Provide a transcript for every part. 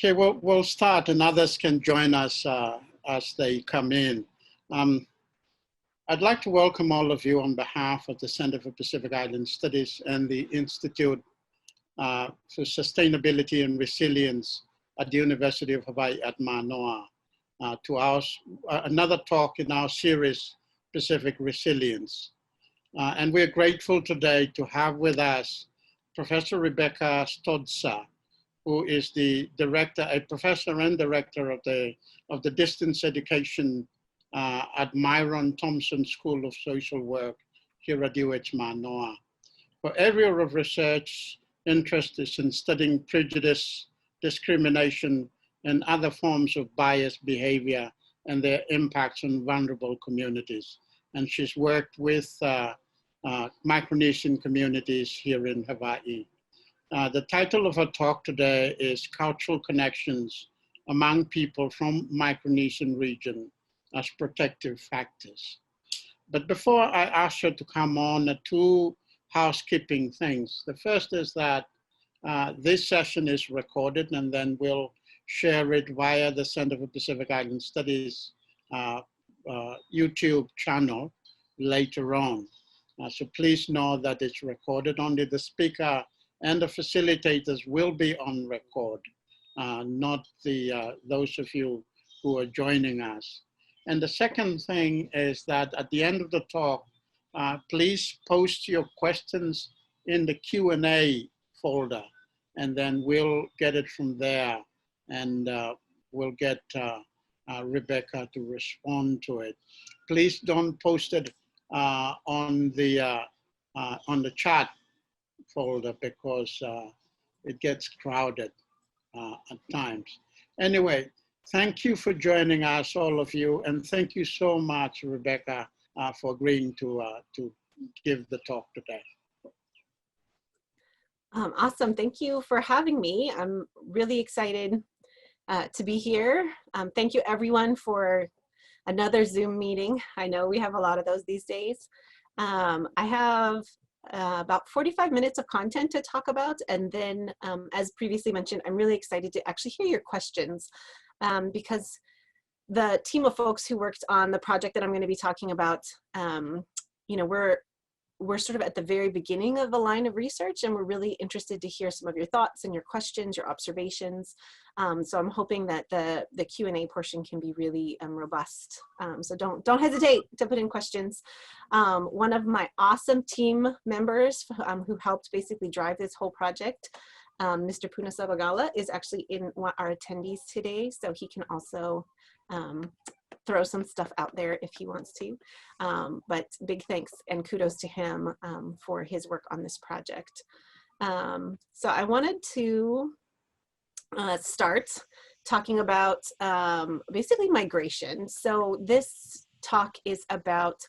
Okay, we'll start and others can join us as they come in. I'd like to welcome all of you on behalf of the Center for Pacific Island Studies and the Institute for Sustainability and Resilience at the University of Hawaii at Manoa to another talk in our series, Pacific Resilience. And we're grateful today to have with us Professor Rebecca Stodza, who is the director, a professor and director of the distance education at Myron Thompson School of Social Work here at UH Manoa. Her area of research interest is in studying prejudice, discrimination, and other forms of biased behavior and their impacts on vulnerable communities. And she's worked with Micronesian communities here in Hawaii. The title of her talk today is Cultural Connections Among People from Micronesian Region as Protective Factors. But before I ask her to come on, two housekeeping things. The first is that this session is recorded and then we'll share it via the Center for Pacific Island Studies YouTube channel later on. So please know that it's recorded. Only the speaker and the facilitators will be on record, not those of you who are joining us. And the second thing is that at the end of the talk, please post your questions in the Q&A folder, and then we'll get it from there, and we'll get Rebecca to respond to it. Please don't post it on the chat folder because it gets crowded at times. Anyway, thank you for joining us, all of you, and thank you so much, Rebecca, for agreeing to give the talk today. Awesome, thank you for having me. I'm really excited to be here. Thank you everyone for another Zoom meeting. I know we have a lot of those these days. I have about 45 minutes of content to talk about, and then as previously mentioned, I'm really excited to actually hear your questions because the team of folks who worked on the project that I'm going to be talking about, you know, we're sort of at the very beginning of a line of research, and we're really interested to hear some of your thoughts and your questions, your observations. So I'm hoping that the Q&A portion can be really robust. So don't hesitate to put in questions. One of my awesome team members who helped basically drive this whole project, Mr. Puna Sabagala, is actually in our attendees today, so he can also throw some stuff out there if he wants to. But big thanks and kudos to him for his work on this project. So I wanted to start talking about basically migration. So this talk is about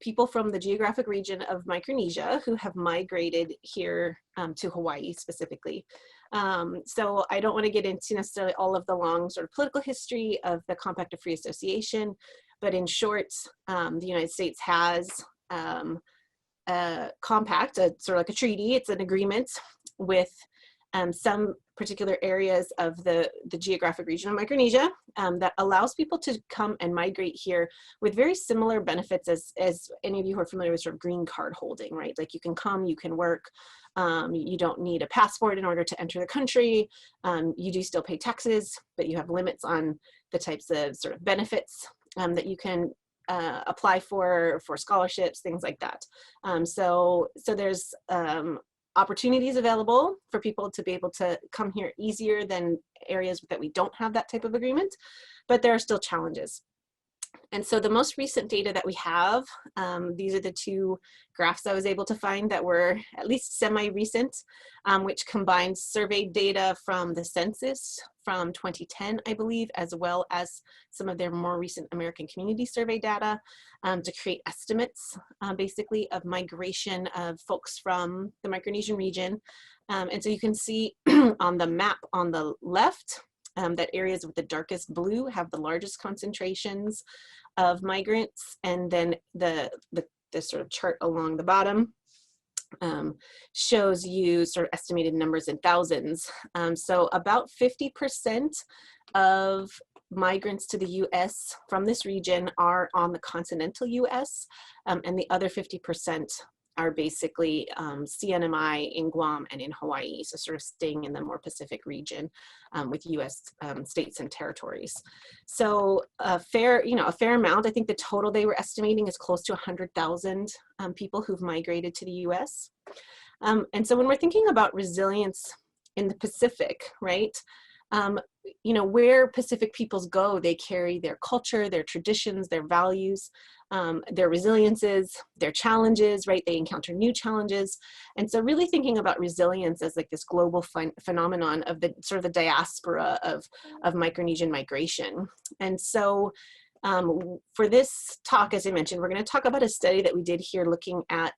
people from the geographic region of Micronesia who have migrated here to Hawaii specifically. So I don't want to get into necessarily all of the long sort of political history of the Compact of Free Association, but in short, the United States has a compact, sort of like a treaty. It's an agreement with some particular areas of the geographic region of Micronesia that allows people to come and migrate here with very similar benefits as any of you who are familiar with sort of green card holding, right? Like you can come, you can work, You don't need a passport in order to enter the country. You do still pay taxes, but you have limits on the types of sort of benefits that you can apply for scholarships, things like that. So there's opportunities available for people to be able to come here easier than areas that we don't have that type of agreement, but there are still challenges. And so the most recent data that we have, these are the two graphs I was able to find that were at least semi-recent, which combines surveyed data from the census from 2010, I believe, as well as some of their more recent American Community Survey data to create estimates, basically, of migration of folks from the Micronesian region. And so you can see on the map on the left, that areas with the darkest blue have the largest concentrations of migrants, and then the sort of chart along the bottom shows you sort of estimated numbers in thousands. So about 50% of migrants to the US from this region are on the continental US, and the other 50% are basically CNMI in Guam and in Hawaii, so sort of staying in the more Pacific region with US states and territories. So a fair amount. I think the total they were estimating is close to 100,000 people who've migrated to the US. And so when we're thinking about resilience in the Pacific, right? Where Pacific peoples go, they carry their culture, their traditions, their values, their resiliences, their challenges, right? They encounter new challenges. And so really thinking about resilience as like this global phenomenon of the sort of the diaspora of Micronesian migration. And so for this talk, as I mentioned, we're going to talk about a study that we did here looking at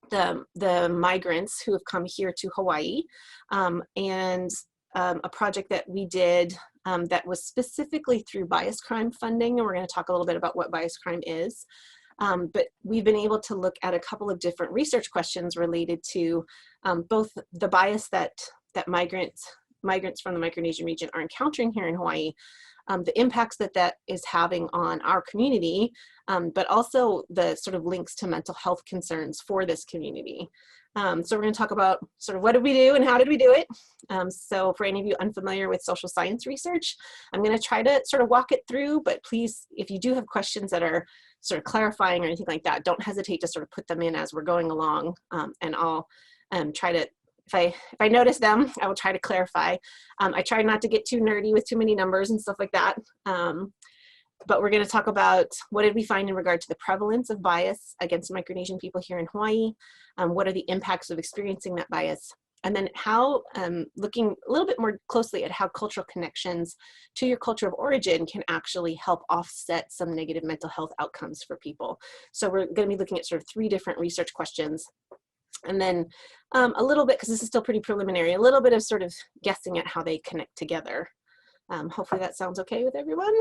the migrants who have come here to Hawaii, and a project that we did that was specifically through bias crime funding, and we're going to talk a little bit about what bias crime is. But we've been able to look at a couple of different research questions related to both the bias that migrants from the Micronesian region are encountering here in Hawaii, the impacts that is having on our community, but also the sort of links to mental health concerns for this community. So we're going to talk about sort of what did we do and how did we do it. So for any of you unfamiliar with social science research, I'm going to try to sort of walk it through, but please, if you do have questions that are sort of clarifying or anything like that, don't hesitate to sort of put them in as we're going along, and I'll try to, if I notice them, I will try to clarify. I try not to get too nerdy with too many numbers and stuff like that. But we're going to talk about what did we find in regard to the prevalence of bias against Micronesian people here in Hawaii, what are the impacts of experiencing that bias, and then how, looking a little bit more closely at how cultural connections to your culture of origin can actually help offset some negative mental health outcomes for people. So we're going to be looking at sort of 3 different research questions. And then a little bit, because this is still pretty preliminary, a little bit of sort of guessing at how they connect together. Hopefully that sounds okay with everyone.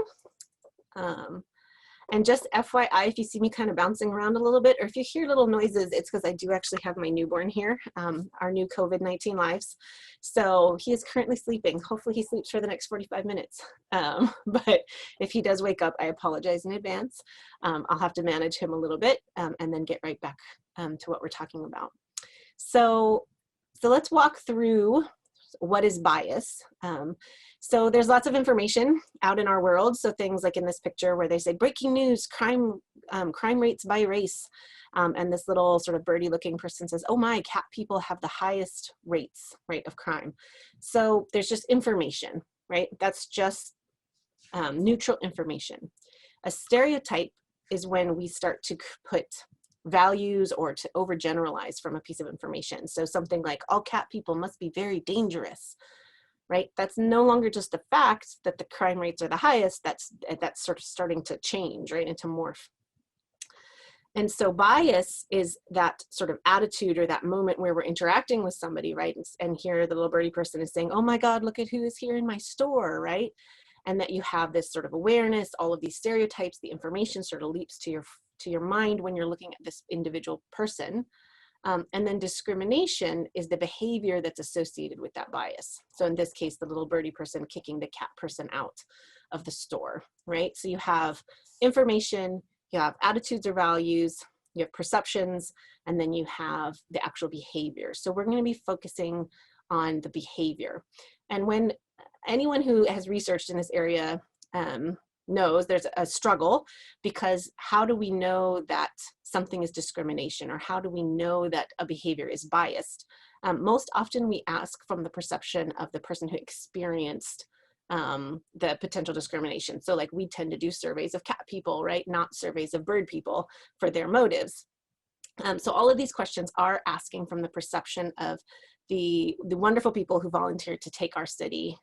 And just FYI, if you see me kind of bouncing around a little bit, or if you hear little noises, it's because I do actually have my newborn here, our new COVID-19 lives. So he is currently sleeping. Hopefully he sleeps for the next 45 minutes. But if he does wake up, I apologize in advance. I'll have to manage him a little bit and then get right back to what we're talking about. So let's walk through what is bias. So there's lots of information out in our world. So things like in this picture where they say breaking news, crime rates by race. And this little sort of birdie looking person says, oh my, cat people have the highest rates, right, of crime. So there's just information, right? That's just neutral information. A stereotype is when we start to put values or to overgeneralize from a piece of information. So something like all cat people must be very dangerous, right? That's no longer just a fact that the crime rates are the highest. That's sort of starting to change, right, into morph. And so bias is that sort of attitude or that moment where we're interacting with somebody, right? And here the little birdie person is saying, oh my God, look at who is here in my store, right? And that you have this sort of awareness, all of these stereotypes, the information sort of leaps to your mind when you're looking at this individual person. And then discrimination is the behavior that's associated with that bias. So in this case, the little birdie person kicking the cat person out of the store, right? So you have information, you have attitudes or values, you have perceptions, and then you have the actual behavior. So we're going to be focusing on the behavior. And when anyone who has researched in this area knows there's a struggle, because how do we know that something is discrimination, or how do we know that a behavior is biased? Most often we ask from the perception of the person who experienced the potential discrimination. So like we tend to do surveys of cat people, right? Not surveys of bird people for their motives. So all of these questions are asking from the perception of the wonderful people who volunteered to take our study,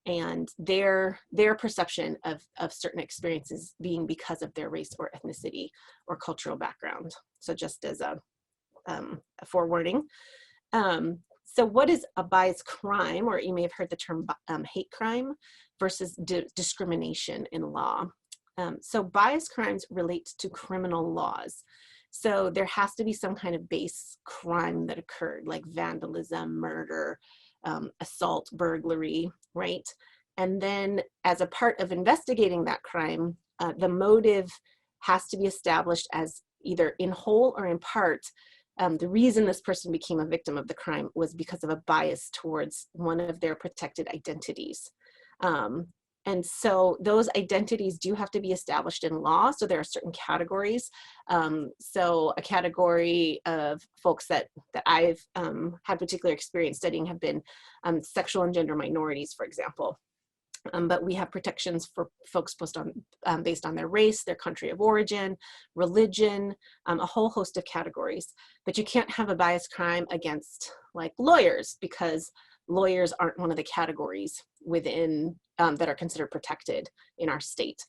and their perception of certain experiences being because of their race or ethnicity or cultural background. So just as a forewarning. So what is a bias crime, or you may have heard the term hate crime, versus discrimination in law? So bias crimes relate to criminal laws. So there has to be some kind of base crime that occurred, like vandalism, murder, assault, burglary, right? And then as a part of investigating that crime, the motive has to be established as either in whole or in part. The reason this person became a victim of the crime was because of a bias towards one of their protected identities. And so those identities do have to be established in law. So there are certain categories. So a category of folks that I've had particular experience studying have been sexual and gender minorities, for example. But we have protections for folks based on their race, their country of origin, religion, a whole host of categories. But you can't have a bias crime against like lawyers, because lawyers aren't one of the categories within that are considered protected in our state.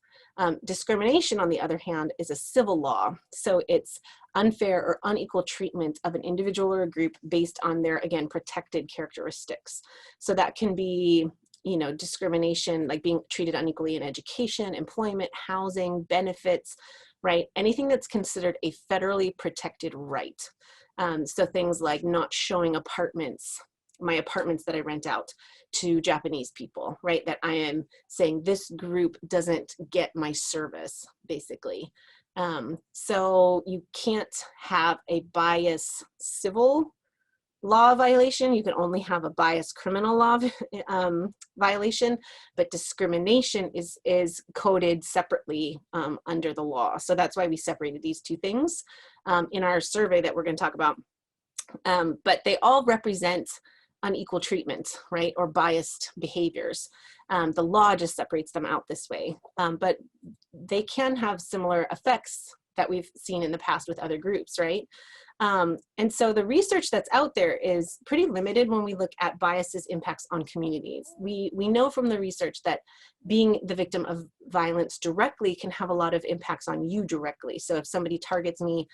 Discrimination, on the other hand, is a civil law. So it's unfair or unequal treatment of an individual or a group based on their, again, protected characteristics. So that can be, you know, discrimination, like being treated unequally in education, employment, housing, benefits, right? Anything that's considered a federally protected right. So things like not showing my apartments that I rent out to Japanese people, right? That I am saying this group doesn't get my service, basically. So you can't have a bias civil law violation. You can only have a bias criminal law violation, but discrimination is coded separately under the law. So that's why we separated these two things in our survey that we're going to talk about. But they all represent unequal treatment, right, or biased behaviors. The law just separates them out this way, but they can have similar effects that we've seen in the past with other groups, right? And so the research that's out there is pretty limited when we look at biases' impacts on communities. We know from the research that being the victim of violence directly can have a lot of impacts on you directly. So if somebody targets me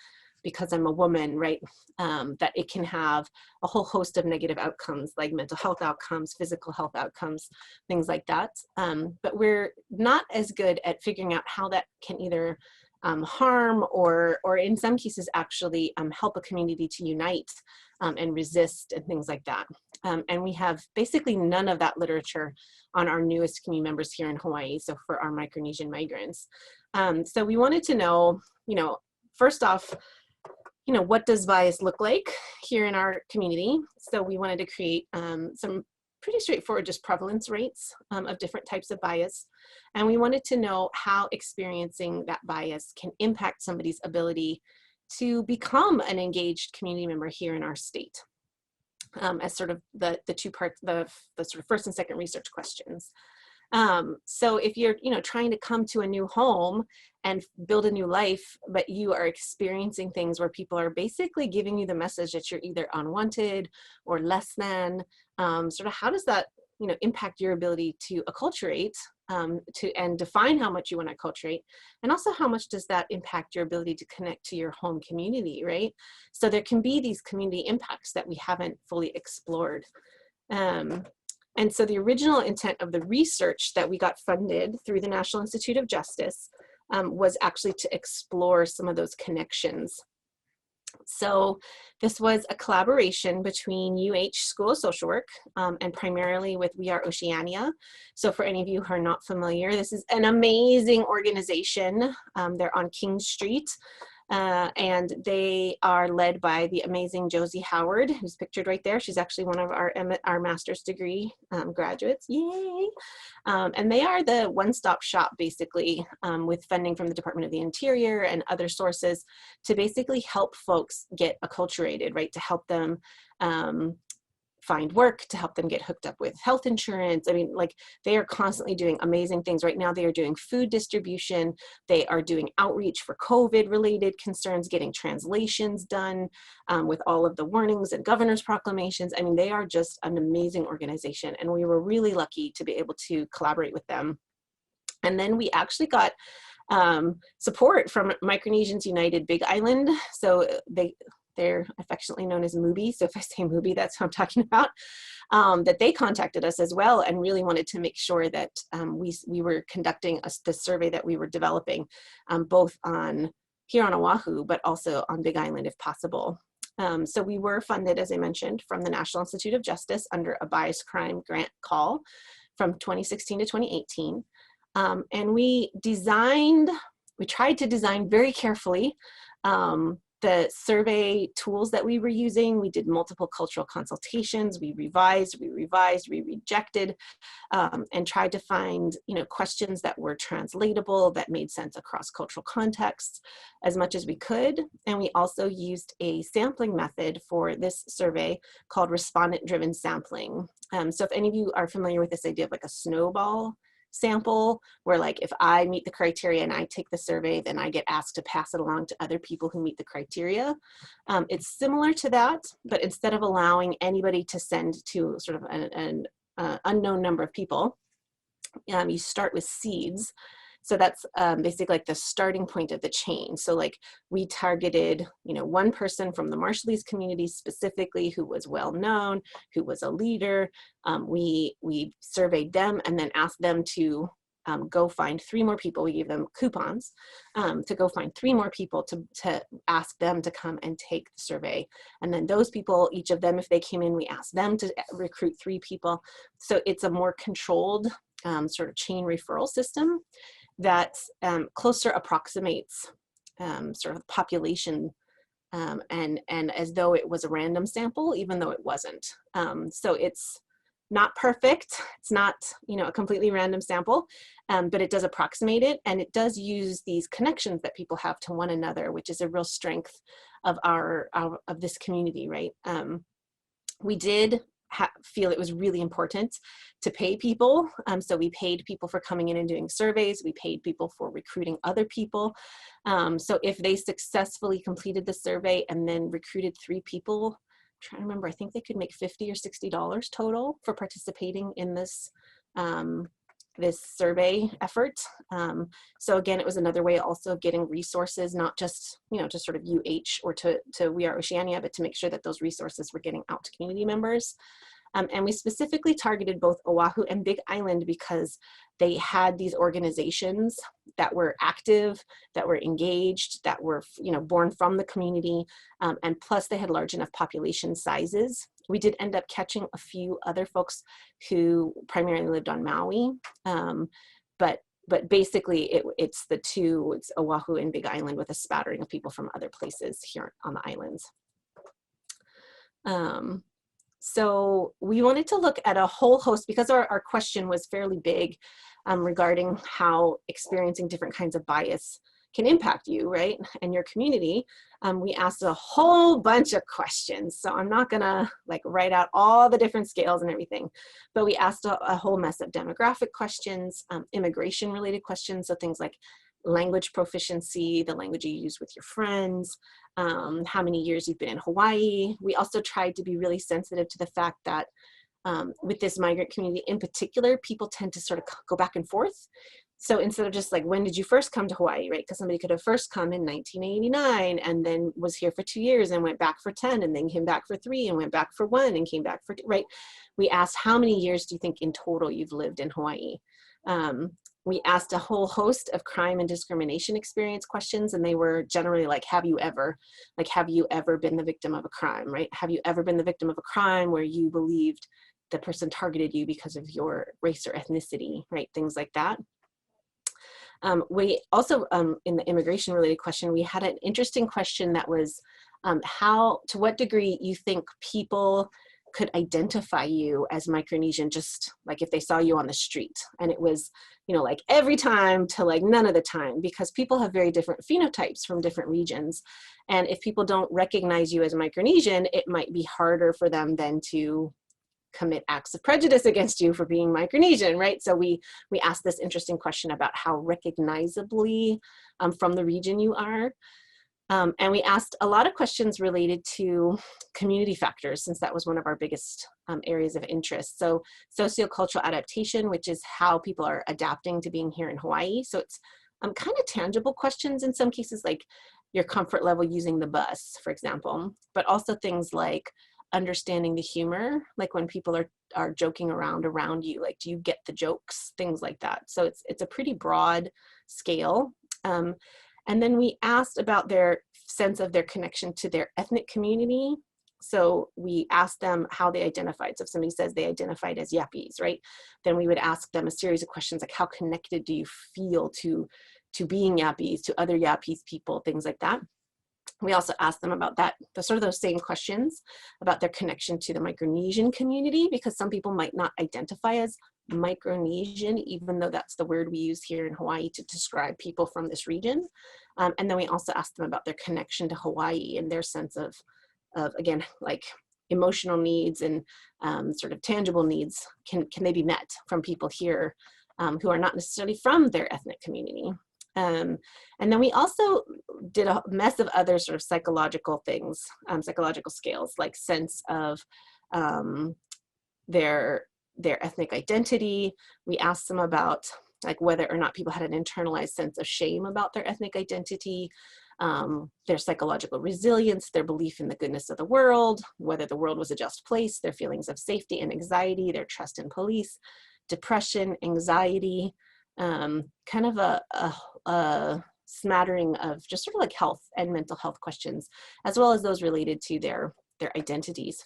because I'm a woman, right, that it can have a whole host of negative outcomes, like mental health outcomes, physical health outcomes, things like that. But we're not as good at figuring out how that can either harm or in some cases actually help a community to unite and resist and things like that. And we have basically none of that literature on our newest community members here in Hawaii, so for our Micronesian migrants. So we wanted to know, first off, what does bias look like here in our community? So we wanted to create some pretty straightforward just prevalence rates of different types of bias. And we wanted to know how experiencing that bias can impact somebody's ability to become an engaged community member here in our state, as sort of the two parts, the sort of first and second research questions. So if you're, trying to come to a new home and build a new life, but you are experiencing things where people are basically giving you the message that you're either unwanted or less than, sort of how does that, impact your ability to acculturate, and define how much you want to acculturate, and also how much does that impact your ability to connect to your home community, right? So there can be these community impacts that we haven't fully explored. And so the original intent of the research that we got funded through the National Institute of Justice was actually to explore some of those connections. So this was a collaboration between UH School of Social Work and primarily with We Are Oceania. So for any of you who are not familiar, this is an amazing organization. They're on King Street And they are led by the amazing Josie Howard, who's pictured right there. She's actually one of our master's degree graduates, yay! And they are the one-stop shop, basically, with funding from the Department of the Interior and other sources to basically help folks get acculturated, right? To help them find work, to help them get hooked up with health insurance. I mean, like, they are constantly doing amazing things. Right now, they are doing food distribution. They are doing outreach for COVID-related concerns, getting translations done with all of the warnings and governor's proclamations. I mean, they are just an amazing organization, and we were really lucky to be able to collaborate with them. And then we actually got support from Micronesians United Big Island. So they're affectionately known as MUBI. So if I say MUBI, that's what I'm talking about. That they contacted us as well and really wanted to make sure that we were conducting the survey that we were developing, both here on Oahu, but also on Big Island if possible. So we were funded, as I mentioned, from the National Institute of Justice under a bias crime grant call from 2016 to 2018. And we tried to design very carefully the survey tools that we were using. We did multiple cultural consultations. We revised, we rejected, and tried to find, questions that were translatable, that made sense across cultural contexts as much as we could. And we also used a sampling method for this survey called respondent-driven sampling. So if any of you are familiar with this idea of like a snowball sample, where like if I meet the criteria and I take the survey, then I get asked to pass it along to other people who meet the criteria. It's similar to that, but instead of allowing anybody to send to sort of an unknown number of people, you start with seeds. So that's basically like the starting point of the chain. So like we targeted, one person from the Marshallese community specifically who was well known, who was a leader. We surveyed them and then asked them to go find 3 more people. We gave them coupons to go find 3 more people to ask them to come and take the survey. And then those people, each of them, if they came in, we asked them to recruit 3 people. So it's a more controlled sort of chain referral system that closer approximates sort of population and as though it was a random sample, even though it wasn't. So it's not perfect. It's not, a completely random sample, but it does approximate it, and it does use these connections that people have to one another, which is a real strength of of this community, right? We did feel it was really important to pay people. So we paid people for coming in and doing surveys. We paid people for recruiting other people. So if they successfully completed the survey and then recruited 3 people, I'm trying to remember, I think they could make $50 or $60 total for participating in this this survey effort. So again, it was another way also of getting resources, not just, to sort of UH or to We Are Oceania, but to make sure that those resources were getting out to community members. And we specifically targeted both Oahu and Big Island because they had these organizations that were active, that were engaged, that were, born from the community, and plus they had large enough population sizes. We did end up catching a few other folks who primarily lived on Maui, but basically it's the 2, it's Oahu and Big Island with a spattering of people from other places here on the islands. So we wanted to look at a whole host, because our question was fairly big regarding how experiencing different kinds of bias can impact you, right, and your community. We asked a whole bunch of questions. So I'm not gonna write out all the different scales and everything, but we asked a whole mess of demographic questions, immigration related questions. So things like language proficiency, the language you use with your friends, how many years you've been in Hawaii. We also tried to be really sensitive to the fact that with this migrant community in particular, people tend to sort of go back and forth. So instead of just when did you first come to Hawaii, right? Because somebody could have first come in 1989 and then was here for 2 years and went back for 10 and then came back for 3 and went back for 1 and came back for 2, right? We asked, how many years do you think in total you've lived in Hawaii? We asked a whole host of crime and discrimination experience questions, and they were generally have you ever been the victim of a crime, right? Have you ever been the victim of a crime where you believed the person targeted you because of your race or ethnicity, right? Things like that. We also, in the immigration related question, we had an interesting question that was to what degree you think people could identify you as Micronesian, just like if they saw you on the street. And it was, you know, like every time to like none of the time, because people have very different phenotypes from different regions. And if people don't recognize you as Micronesian, it might be harder for them then to commit acts of prejudice against you for being Micronesian, right? So we asked this interesting question about how recognizably from the region you are. And we asked a lot of questions related to community factors, since that was one of our biggest areas of interest. So sociocultural adaptation, which is how people are adapting to being here in Hawaii. So it's kind of tangible questions in some cases, like your comfort level using the bus, for example, but also things like understanding the humor, like when people are joking around you, like do you get the jokes, things like that. So it's a pretty broad scale. And then we asked about their sense of their connection to their ethnic community. So we asked them how they identified. So if somebody says they identified as Yappies, right? Then we would ask them a series of questions like, how connected do you feel to being Yappies, to other Yappies people, things like that. We also asked them about that, sort of those same questions about their connection to the Micronesian community, because some people might not identify as Micronesian, even though that's the word we use here in Hawaii to describe people from this region. And then we also asked them about their connection to Hawaii and their sense of again, like emotional needs and sort of tangible needs. Can they be met from people here who are not necessarily from their ethnic community? And then we also did a mess of other sort of psychological things, psychological scales, like sense of their ethnic identity. We asked them about like whether or not people had an internalized sense of shame about their ethnic identity, their psychological resilience, their belief in the goodness of the world, whether the world was a just place, their feelings of safety and anxiety, their trust in police, depression, anxiety, kind of a smattering of just sort of like health and mental health questions, as well as those related to their identities.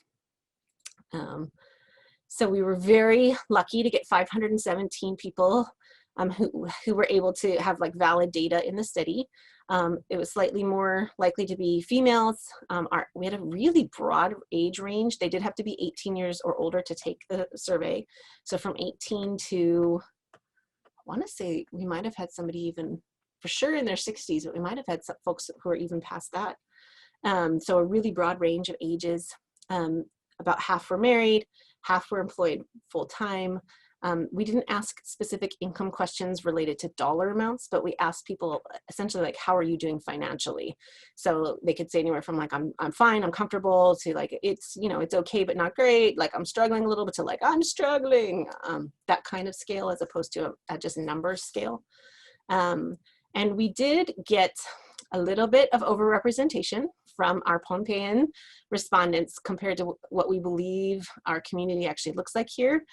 So we were very lucky to get 517 people who were able to have like valid data in the study. It was slightly more likely to be females. We had a really broad age range. They did have to be 18 years or older to take the survey. So from 18 to, I want to say we might have had somebody even for sure in their 60s, but we might have had some folks who are even past that. So a really broad range of ages. About half were married, half were employed full-time. We didn't ask specific income questions related to dollar amounts, but we asked people essentially like, how are you doing financially? So they could say anywhere from like, I'm fine, I'm comfortable, to like, it's, you know, it's okay, but not great. Like I'm struggling a little bit, to like, I'm struggling, that kind of scale, as opposed to a just numbers scale. And we did get a little bit of overrepresentation from our Pohnpeian respondents compared to what we believe our community actually looks like here.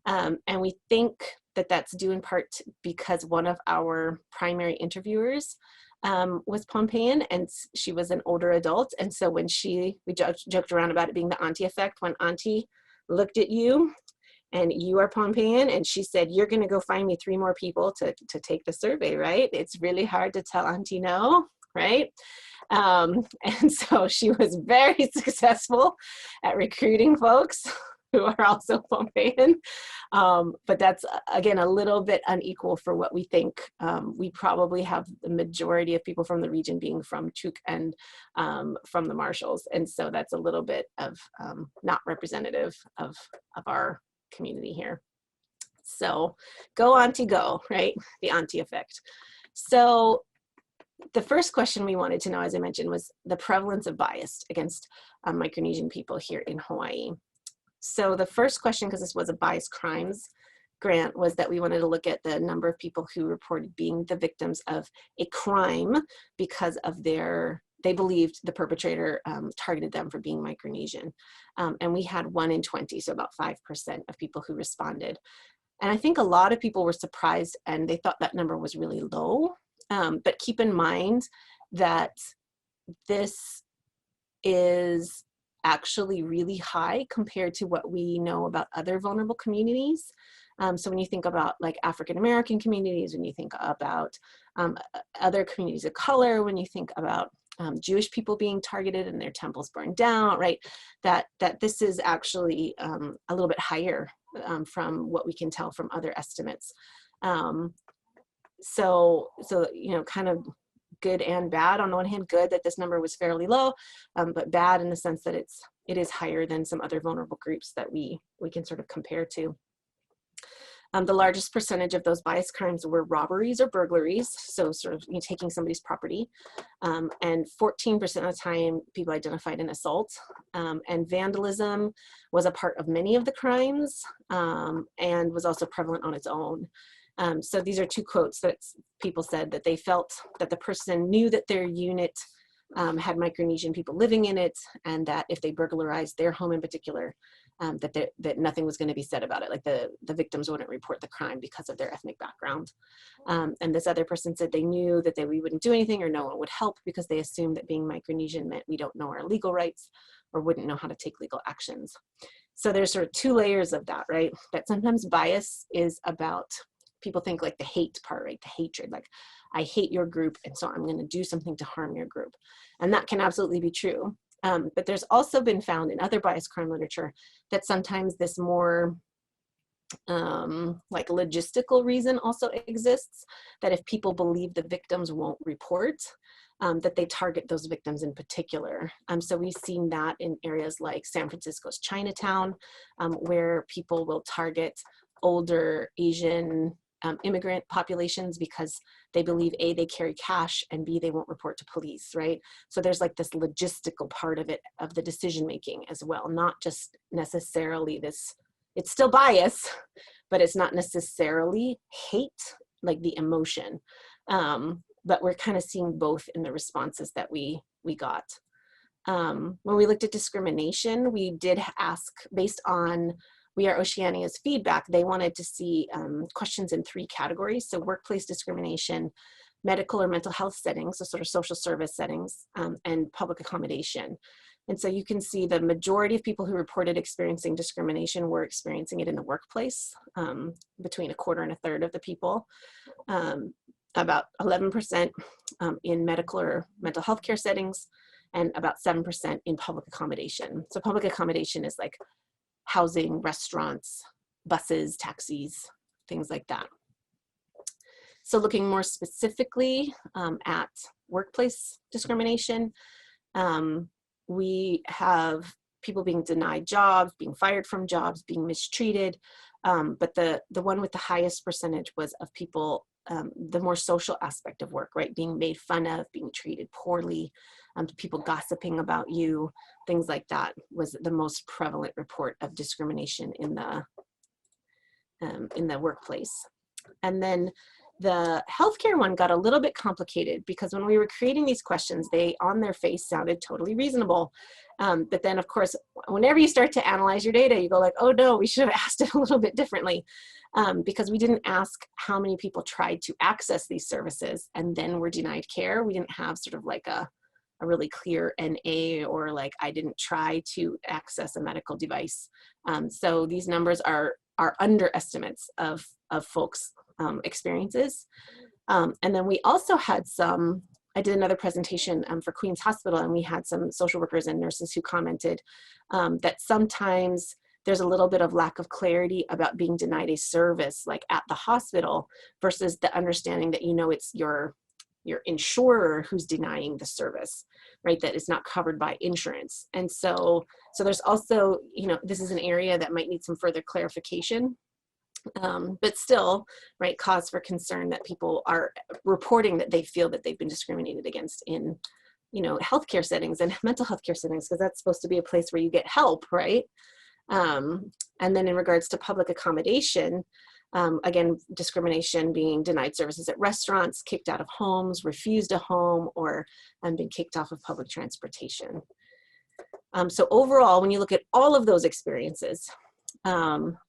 And we think that that's due in part because one of our primary interviewers was Pohnpeian, and she was an older adult. And so when we joked around about it being the auntie effect, when auntie looked at you and you are Pohnpeian and she said, you're gonna go find me 3 more people to take the survey, right? It's really hard to tell auntie no, right? And so she was very successful at recruiting folks who are also Pohnpeian. But that's, again, a little bit unequal for what we think. We probably have the majority of people from the region being from Chuukese and from the Marshalls. And so that's a little bit of not representative of our community here. So go auntie go, right? The auntie effect. So the first question we wanted to know, as I mentioned, was the prevalence of bias against Micronesian people here in Hawaii. So the first question, because this was a bias crimes grant, was that we wanted to look at the number of people who reported being the victims of a crime because of they believed the perpetrator targeted them for being Micronesian. And we had 1 in 20, so about 5% of people who responded. And I think a lot of people were surprised and they thought that number was really low. But keep in mind that this is actually really high compared to what we know about other vulnerable communities. So when you think about like African-American communities, when you think about other communities of color, when you think about Jewish people being targeted and their temples burned down, right? That this is actually a little bit higher from what we can tell from other estimates. So you know, kind of good and bad. On the one hand, good that this number was fairly low, but bad in the sense that it is higher than some other vulnerable groups that we can sort of compare to. The largest percentage of those bias crimes were robberies or burglaries, so sort of, you know, taking somebody's property, and 14% of the time people identified an assault, and vandalism was a part of many of the crimes, and was also prevalent on its own. So these are two quotes that people said that they felt that the person knew that their unit had Micronesian people living in it, and that if they burglarized their home in particular, that nothing was going to be said about it. Like the victims wouldn't report the crime because of their ethnic background. And this other person said they knew that we wouldn't do anything or no one would help because they assumed that being Micronesian meant we don't know our legal rights or wouldn't know how to take legal actions. So there's sort of two layers of that, right? That sometimes bias is about, people think like the hate part, right? The hatred, like I hate your group and so I'm going to do something to harm your group. And that can absolutely be true. But there's also been found in other bias crime literature that sometimes this more like logistical reason also exists, that if people believe the victims won't report, that they target those victims in particular. So we've seen that in areas like San Francisco's Chinatown, where people will target older Asian immigrant populations because they believe A, they carry cash, and B, they won't report to police, right? So there's like this logistical part of it, of the decision making as well, not just necessarily this, it's still bias, but it's not necessarily hate, like the emotion. But we're kind of seeing both in the responses that we got. When we looked at discrimination, we did ask, based on We Are Oceania's feedback, they wanted to see questions in 3 categories. So workplace discrimination, medical or mental health settings, so sort of social service settings, and public accommodation. And so you can see the majority of people who reported experiencing discrimination were experiencing it in the workplace, between 1/4 and 1/3 of the people. About 11% in medical or mental health care settings, and about 7% in public accommodation. So public accommodation is like housing, restaurants, buses, taxis, things like that. So looking more specifically at workplace discrimination, we have people being denied jobs, being fired from jobs, being mistreated. But the one with the highest percentage was of people, the more social aspect of work, right? Being made fun of, being treated poorly, people gossiping about you, things like that was the most prevalent report of discrimination in the workplace. And then the healthcare one got a little bit complicated because when we were creating these questions, they on their face sounded totally reasonable. But then of course, whenever you start to analyze your data, you go like, oh no, we should have asked it a little bit differently, because we didn't ask how many people tried to access these services and then were denied care. We didn't have sort of like a really clear NA, or like I didn't try to access a medical device. So these numbers are underestimates of folks' experiences. And then we also had I did another presentation for Queen's Hospital, and we had some social workers and nurses who commented that sometimes there's a little bit of lack of clarity about being denied a service like at the hospital versus the understanding that, you know, it's your insurer who's denying the service, right? That is not covered by insurance. And so there's also, you know, this is an area that might need some further clarification. But still, right, cause for concern that people are reporting that they feel that they've been discriminated against in, you know, healthcare settings and mental health care settings, because that's supposed to be a place where you get help, right? And then in regards to public accommodation, again, discrimination being denied services at restaurants, kicked out of homes, refused a home, or been kicked off of public transportation. So overall, when you look at all of those experiences,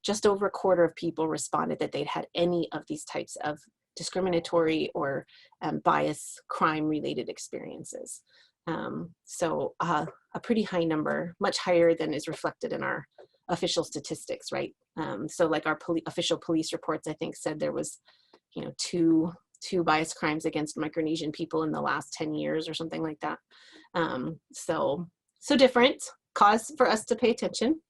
just over 1/4 of people responded that they'd had any of these types of discriminatory or bias crime-related experiences. So a pretty high number, much higher than is reflected in our official statistics, right? So like our official police reports, I think, said there was, you know, 2 to bias crimes against Micronesian people in the last 10 years or something like that. So different, cause for us to pay attention.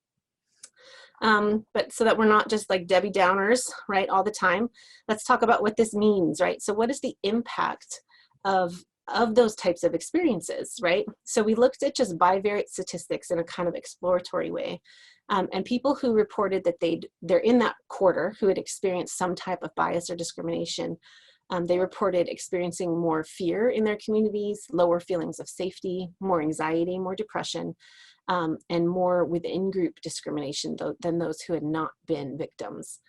But so that we're not just like Debbie Downers, right, all the time, let's talk about what this means, right? So what is the impact of those types of experiences, right? So we looked at just bivariate statistics in a kind of exploratory way. And people who reported that they're in that quarter who had experienced some type of bias or discrimination, they reported experiencing more fear in their communities, lower feelings of safety, more anxiety, more depression, and more within group discrimination than those who had not been victims.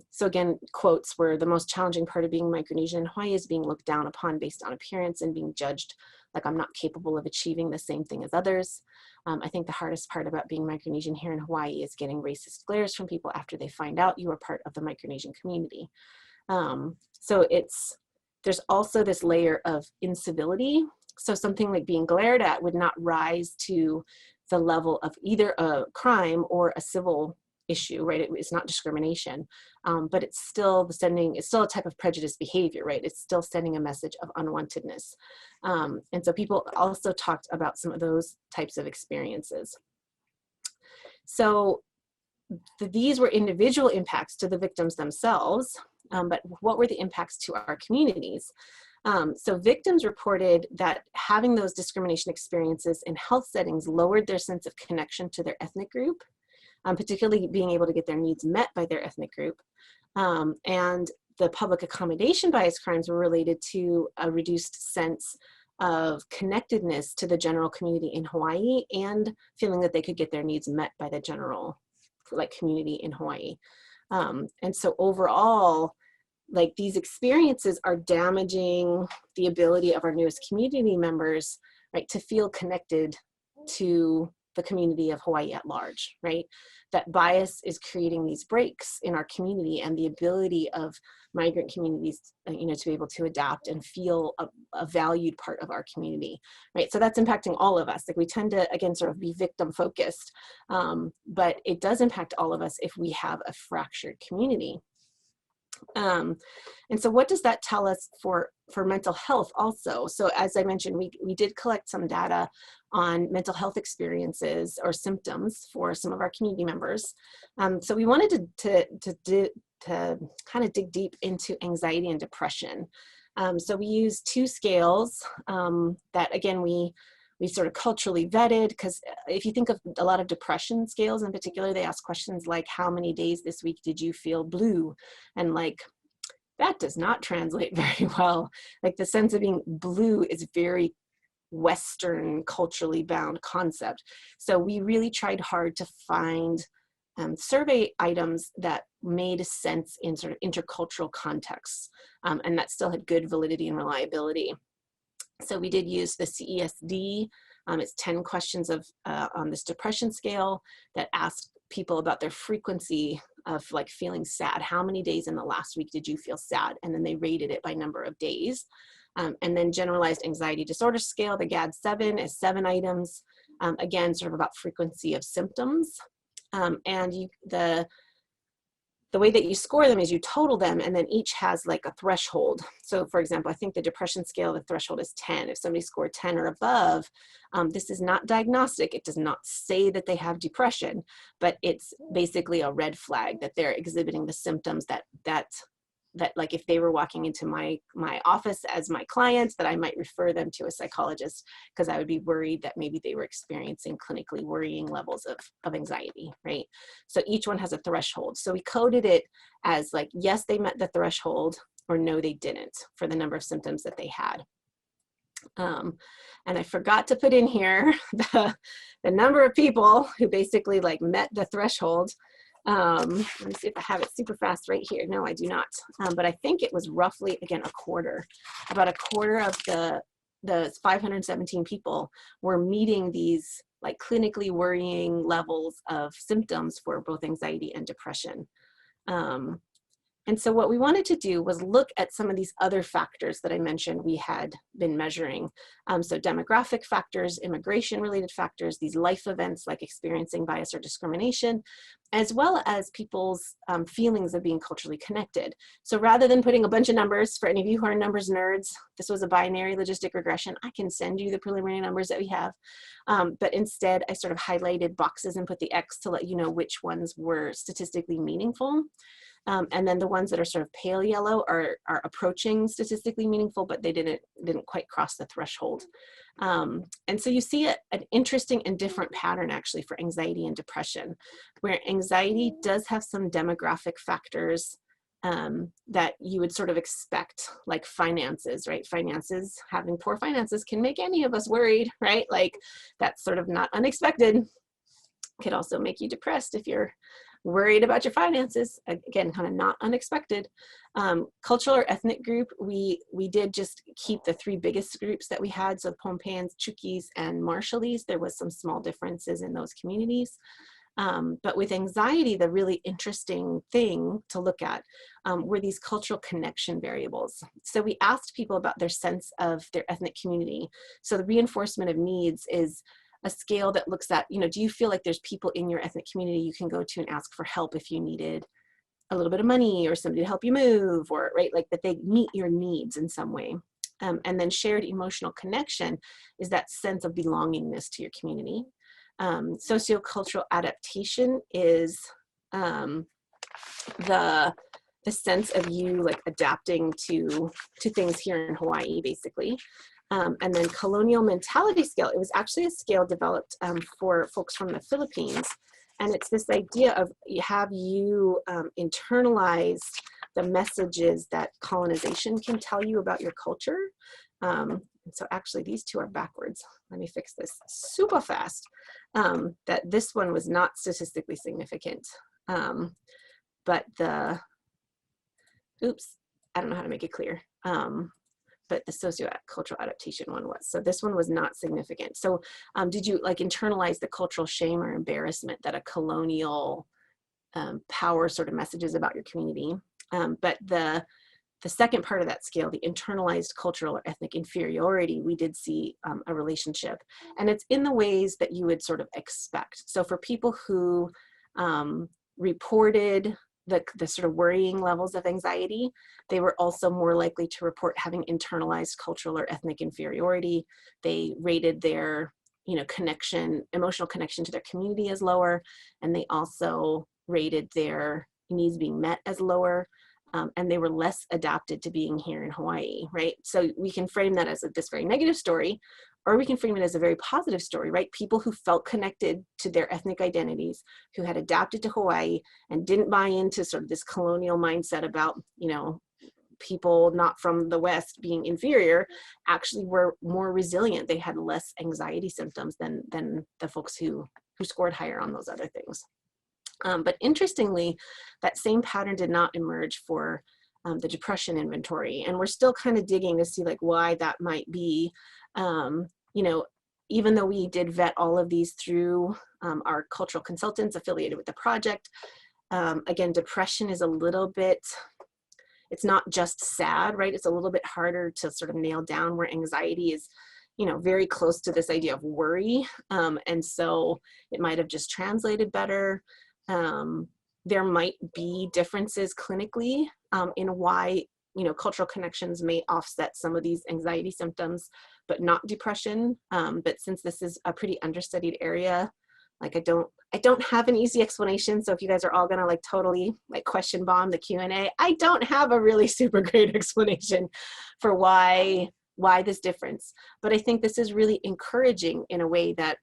So again, quotes were, the most challenging part of being Micronesian in Hawaii is being looked down upon based on appearance and being judged like I'm not capable of achieving the same thing as others. I think the hardest part about being Micronesian here in Hawaii is getting racist glares from people after they find out you are part of the Micronesian community. So there's also this layer of incivility. So something like being glared at would not rise to the level of either a crime or a civil issue, right? It's not discrimination, but it's still a type of prejudice behavior, right? It's still sending a message of unwantedness. And so people also talked about some of those types of experiences. So these were individual impacts to the victims themselves, but what were the impacts to our communities? So victims reported that having those discrimination experiences in health settings lowered their sense of connection to their ethnic group, particularly being able to get their needs met by their ethnic group. And the public accommodation bias crimes were related to a reduced sense of connectedness to the general community in Hawaii and feeling that they could get their needs met by the general community in Hawaii. And so overall, these experiences are damaging the ability of our newest community members, right, to feel connected to the community of Hawaii at large, right? That bias is creating these breaks in our community and the ability of migrant communities, to be able to adapt and feel a valued part of our community, right? So that's impacting all of us. We tend to, again, sort of be victim focused, but it does impact all of us if we have a fractured community. And so what does that tell us for mental health also? So as I mentioned, we did collect some data on mental health experiences or symptoms for some of our community members. So we wanted to kind of dig deep into anxiety and depression. So we used 2 scales that, again, we sort of culturally vetted, because if you think of a lot of depression scales in particular, they ask questions like, how many days this week did you feel blue? And that does not translate very well. The sense of being blue is very Western culturally bound concept. So we really tried hard to find survey items that made sense in sort of intercultural contexts, and that still had good validity and reliability. So we did use the CESD. It's 10 questions on this depression scale that ask people about their frequency of feeling sad. How many days in the last week did you feel sad? And then they rated it by number of days. And then generalized anxiety disorder scale, the GAD-7, is 7 items. Again, sort of about frequency of symptoms. And the way that you score them is you total them, and then each has a threshold. So for example, I think the depression scale, the threshold is 10. If somebody scored 10 or above, this is not diagnostic. It does not say that they have depression, but it's basically a red flag that they're exhibiting the symptoms that if they were walking into my office as my client, that I might refer them to a psychologist, because I would be worried that maybe they were experiencing clinically worrying levels of anxiety, right? So each one has a threshold. So we coded it as yes, they met the threshold, or no, they didn't, for the number of symptoms that they had. And I forgot to put in here the number of people who basically met the threshold. Let me see if I have it super fast right here. No, I do not. But I think it was roughly, again, about a quarter of the 517 people were meeting these clinically worrying levels of symptoms for both anxiety and depression. And so what we wanted to do was look at some of these other factors that I mentioned we had been measuring. So demographic factors, immigration-related factors, these life events like experiencing bias or discrimination, as well as people's feelings of being culturally connected. So rather than putting a bunch of numbers, for any of you who are numbers nerds, this was a binary logistic regression. I can send you the preliminary numbers that we have. But instead, I sort of highlighted boxes and put the X to let you know which ones were statistically meaningful. And then the ones that are sort of pale yellow are approaching statistically meaningful, but they didn't quite cross the threshold. And so you see an interesting and different pattern actually for anxiety and depression, where anxiety does have some demographic factors that you would sort of expect, like finances, right? Finances, having poor finances can make any of us worried, right? Like that's sort of not unexpected. Could also make you depressed if you're worried about your finances. Again, kind of not unexpected. Cultural or ethnic group, we did just keep the three biggest groups that we had. So Pohnpeians, Chuukese, and Marshallese. There was some small differences in those communities. But with anxiety, the really interesting thing to look at were these cultural connection variables. So we asked people about their sense of their ethnic community. So the reinforcement of needs is a scale that looks at, you know, do you feel like there's people in your ethnic community you can go to and ask for help if you needed a little bit of money or somebody to help you move, or right, like that they meet your needs in some way. And then shared emotional connection is that sense of belongingness to your community. Sociocultural adaptation is the sense of you like adapting to things here in Hawaii, basically. And then colonial mentality scale, it was actually a scale developed for folks from the Philippines. And it's this idea of have you internalized the messages that colonization can tell you about your culture. So actually these two are backwards. Let me fix this super fast. That this one was not statistically significant. But the, oops, I don't know how to make it clear. But the sociocultural adaptation one was. So this one was not significant. So did you like internalize the cultural shame or embarrassment that a colonial power sort of messages about your community? But the second part of that scale, the internalized cultural or ethnic inferiority, we did see a relationship. And it's in the ways that you would sort of expect. So for people who reported the sort of worrying levels of anxiety, they were also more likely to report having internalized cultural or ethnic inferiority. They rated their, you know, connection, emotional connection to their community as lower, and they also rated their needs being met as lower, and they were less adapted to being here in Hawaii, right? So we can frame that as this very negative story, or we can frame it as a very positive story, right? People who felt connected to their ethnic identities, who had adapted to Hawaii and didn't buy into sort of this colonial mindset about, you know, people not from the West being inferior, actually were more resilient. They had less anxiety symptoms than the folks who scored higher on those other things. But interestingly, that same pattern did not emerge for the depression inventory. And we're still kind of digging to see like why that might be. You know, even though we did vet all of these through our cultural consultants affiliated with the project, again, depression is a little bit, it's not just sad, right? It's a little bit harder to sort of nail down, where anxiety is, you know, very close to this idea of worry. And so it might have just translated better. There might be differences clinically in why, you know, cultural connections may offset some of these anxiety symptoms, but not depression. But since this is a pretty understudied area, like I don't have an easy explanation. So if you guys are all gonna like totally like question bomb the Q&A, I don't have a really super great explanation for why this difference. But I think this is really encouraging in a way that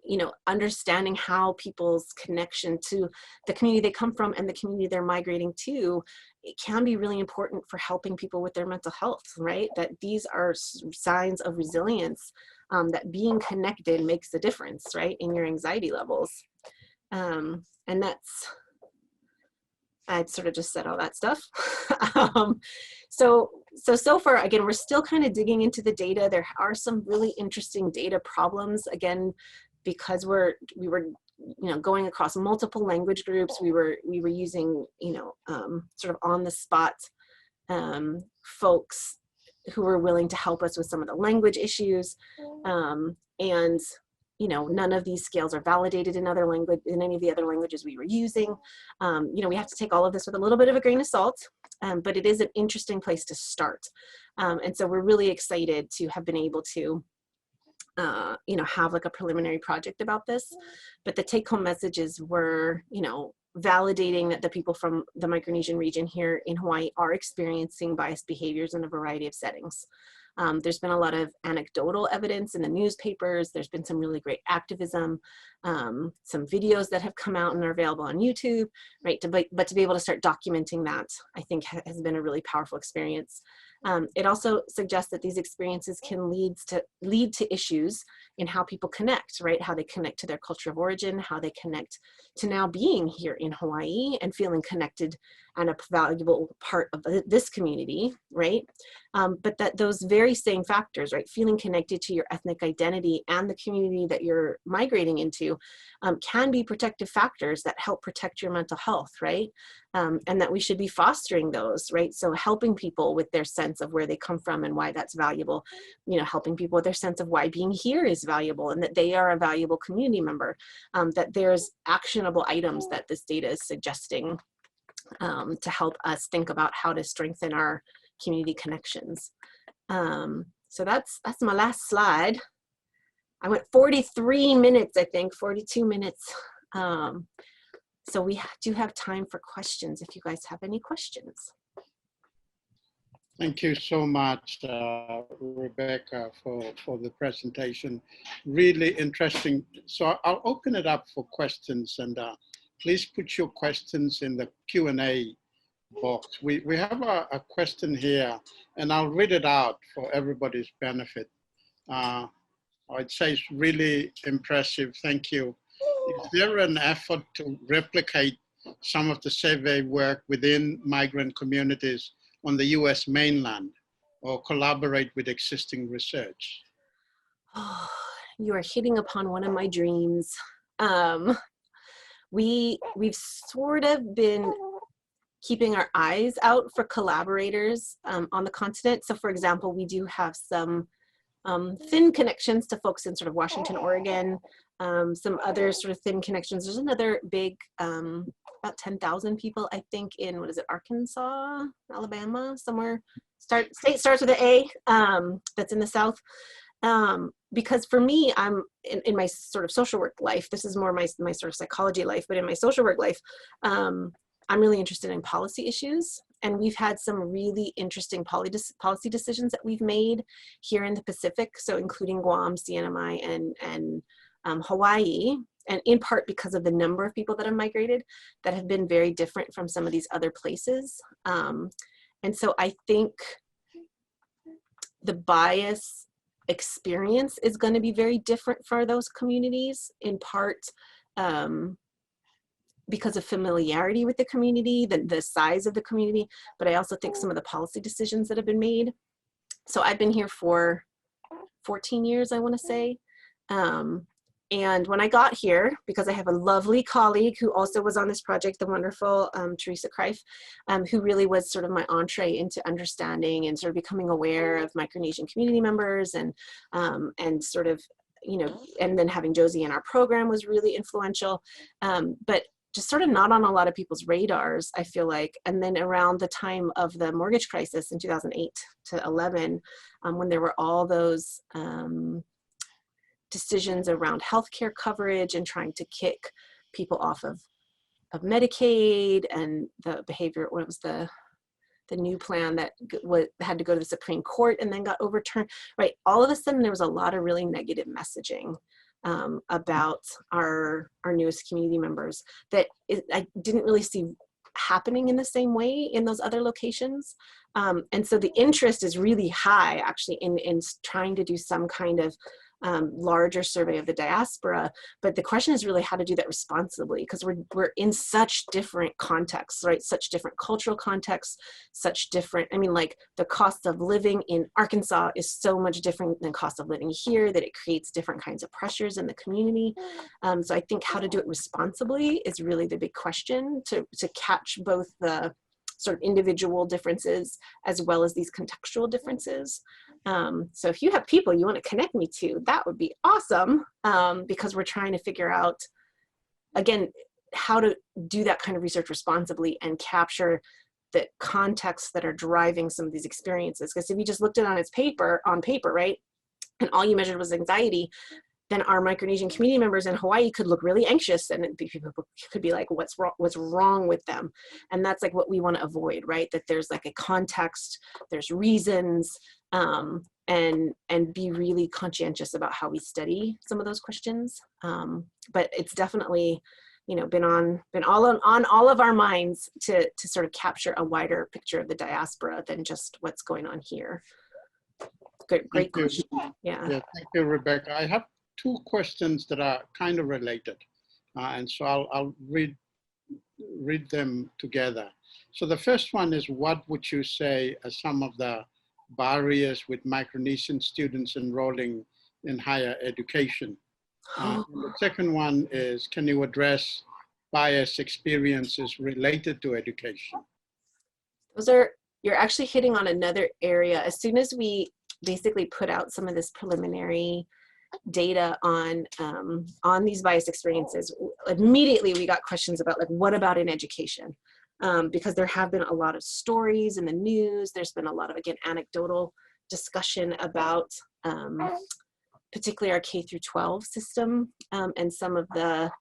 you know, understanding how people's connection to the community they come from and the community they're migrating to, it can be really important for helping people with their mental health, right? That these are signs of resilience, that being connected makes a difference, right, in your anxiety levels. And that's, I'd sort of just said all that stuff. So far, again, we're still kind of digging into the data. There are some really interesting data problems, again, because we were going across multiple language groups. We were using, sort of on the spot folks who were willing to help us with some of the language issues. And none of these scales are validated in any of the other languages we were using. We have to take all of this with a little bit of a grain of salt, but it is an interesting place to start. And so we're really excited to have been able to have like a preliminary project about this. But the take-home messages were, validating that the people from the Micronesian region here in Hawaii are experiencing biased behaviors in a variety of settings. There's been a lot of anecdotal evidence in the newspapers. There's been some really great activism, some videos that have come out and are available on YouTube, right? But to be able to start documenting that, I think has been a really powerful experience. It also suggests that these experiences can lead to issues in how people connect, right? How they connect to their culture of origin, how they connect to now being here in Hawaii and feeling connected and a valuable part of this community, right? But that those very same factors, right? Feeling connected to your ethnic identity and the community that you're migrating into can be protective factors that help protect your mental health, right? And that we should be fostering those, right? So helping people with their sense of where they come from and why that's valuable, helping people with their sense of why being here is valuable and that they are a valuable community member, that there's actionable items that this data is suggesting to help us think about how to strengthen our community connections. So that's my last slide. I went 43 minutes, I think, 42 minutes. So we do have time for questions if you guys have any questions. Thank you so much, Rebecca, for the presentation. Really interesting. So I'll open it up for questions, and please put your questions in the Q&A box. We have a question here, and I'll read it out for everybody's benefit. It says, really impressive, thank you. Is there an effort to replicate some of the survey work within migrant communities on the US mainland or collaborate with existing research? Oh, you are hitting upon one of my dreams. We've sort of been keeping our eyes out for collaborators on the continent. So for example, we do have some thin connections to folks in sort of Washington, Oregon, some other sort of thin connections. There's another big, about 10,000 people, I think, in, what is it, Arkansas, Alabama, somewhere. State starts with an A, that's in the South. Because for me, I'm in my sort of social work life, this is more my sort of psychology life, but in my social work life, I'm really interested in policy issues. And we've had some really interesting policy decisions that we've made here in the Pacific. So including Guam, CNMI, and Hawaii, and in part because of the number of people that have migrated that have been very different from some of these other places. And so I think the bias experience is going to be very different for those communities, in part because of familiarity with the community, the size of the community, but I also think some of the policy decisions that have been made. So I've been here for 14 years, I want to say. And when I got here, because I have a lovely colleague who also was on this project, the wonderful Teresa Kreif, who really was sort of my entree into understanding and sort of becoming aware of Micronesian community members and sort of, and then having Josie in our program was really influential. But just sort of not on a lot of people's radars, I feel like. And then around the time of the mortgage crisis in 2008 to 11, when there were all those decisions around healthcare coverage and trying to kick people off of Medicaid, and the behavior, what was the new plan that had to go to the Supreme Court and then got overturned, right? All of a sudden there was a lot of really negative messaging about our newest community members that I didn't really see happening in the same way in those other locations. And so the interest is really high actually in trying to do some kind of larger survey of the diaspora. But the question is really how to do that responsibly, because we're in such different contexts, right? Such different cultural contexts, such different, I mean, like the cost of living in Arkansas is so much different than cost of living here, that it creates different kinds of pressures in the community. So I think how to do it responsibly is really the big question, to catch both the sort of individual differences as well as these contextual differences. So if you have people you want to connect me to, that would be awesome, because we're trying to figure out, again, how to do that kind of research responsibly and capture the contexts that are driving some of these experiences. Because if you just looked at it on paper, right, and all you measured was anxiety, then our Micronesian community members in Hawaii could look really anxious, and people could be like, what's wrong with them? And that's like what we want to avoid, right? That there's like a context, there's reasons, and be really conscientious about how we study some of those questions. But it's definitely, you know, been on all of our minds to sort of capture a wider picture of the diaspora than just what's going on here. Great question. Yeah. Thank you, Rebecca. I have two questions that are kind of related, and so I'll read them together. So the first one is, what would you say are some of the barriers with Micronesian students enrolling in higher education? And the second one is, can you address bias experiences related to education? You're actually hitting on another area. As soon as we basically put out some of this preliminary data on these bias experiences, immediately we got questions about, like, what about in education? Because there have been a lot of stories in the news. There's been a lot of, again, anecdotal discussion about particularly our K through 12 system, and some of the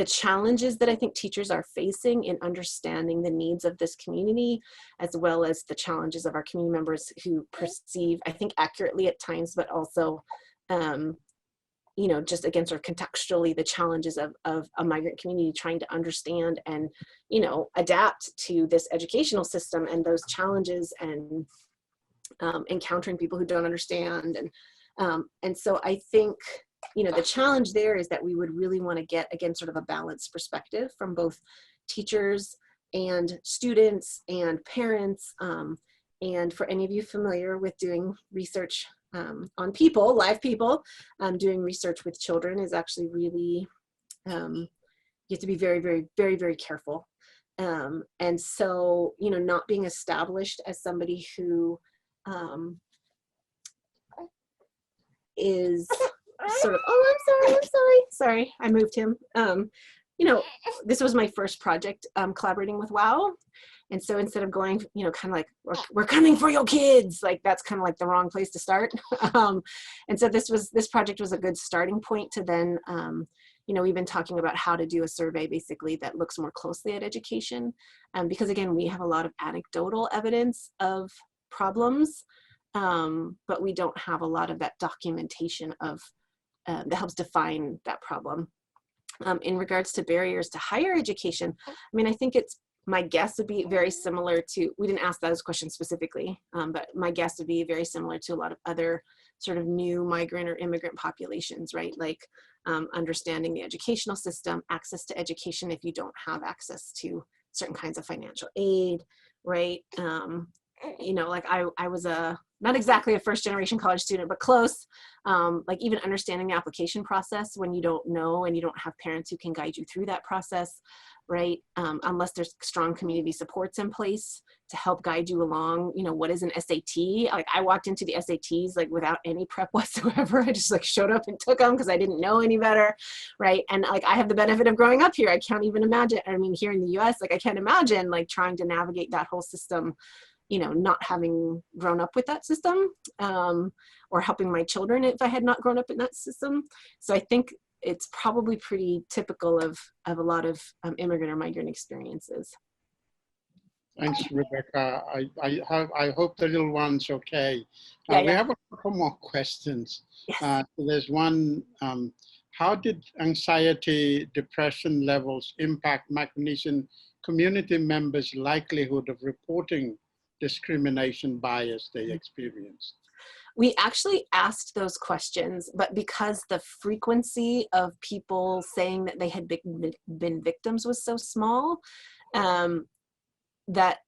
challenges that I think teachers are facing in understanding the needs of this community, as well as the challenges of our community members who perceive, I think accurately at times, but also, you know, just again, sort of contextually, the challenges of a migrant community trying to understand and, you know, adapt to this educational system, and those challenges, and encountering people who don't understand. And so I think, you know, the challenge there is that we would really want to get, again, sort of a balanced perspective from both teachers and students and parents. And for any of you familiar with doing research on people, live people, doing research with children is actually really, you have to be very, very, very, very careful. And so, you know, not being established as somebody who is sort of, oh, I'm sorry, I moved him. You know, this was my first project collaborating with WOW. And so instead of going, you know, kind of like, we're coming for your kids, like that's kind of like the wrong place to start. And so this project was a good starting point to then, you know, we've been talking about how to do a survey basically that looks more closely at education. Because again, we have a lot of anecdotal evidence of problems, but we don't have a lot of that documentation of that helps define that problem. In regards to barriers to higher education, I mean, I think my guess would be very similar to, we didn't ask those questions specifically, but my guess would be very similar to a lot of other sort of new migrant or immigrant populations, right? Like understanding the educational system, access to education if you don't have access to certain kinds of financial aid, right? You know, like I was not exactly a first generation college student, but close. Like even understanding the application process when you don't know and you don't have parents who can guide you through that process, right? Unless there's strong community supports in place to help guide you along, you know, what is an SAT? Like I walked into the SATs like without any prep whatsoever. I just like showed up and took them because I didn't know any better, right? And like I have the benefit of growing up here. I can't even imagine, I mean, here in the US, like I can't imagine like trying to navigate that whole system, you know, not having grown up with that system, or helping my children if I had not grown up in that system. So I think it's probably pretty typical of a lot of immigrant or migrant experiences. Thanks, Rebecca. I hope the little one's okay. Yeah. We have a couple more questions. Yes. There's one, how did anxiety, depression levels impact Micronesian community members' likelihood of reporting discrimination bias they experienced? We actually asked those questions, but because the frequency of people saying that they had been victims was so small, that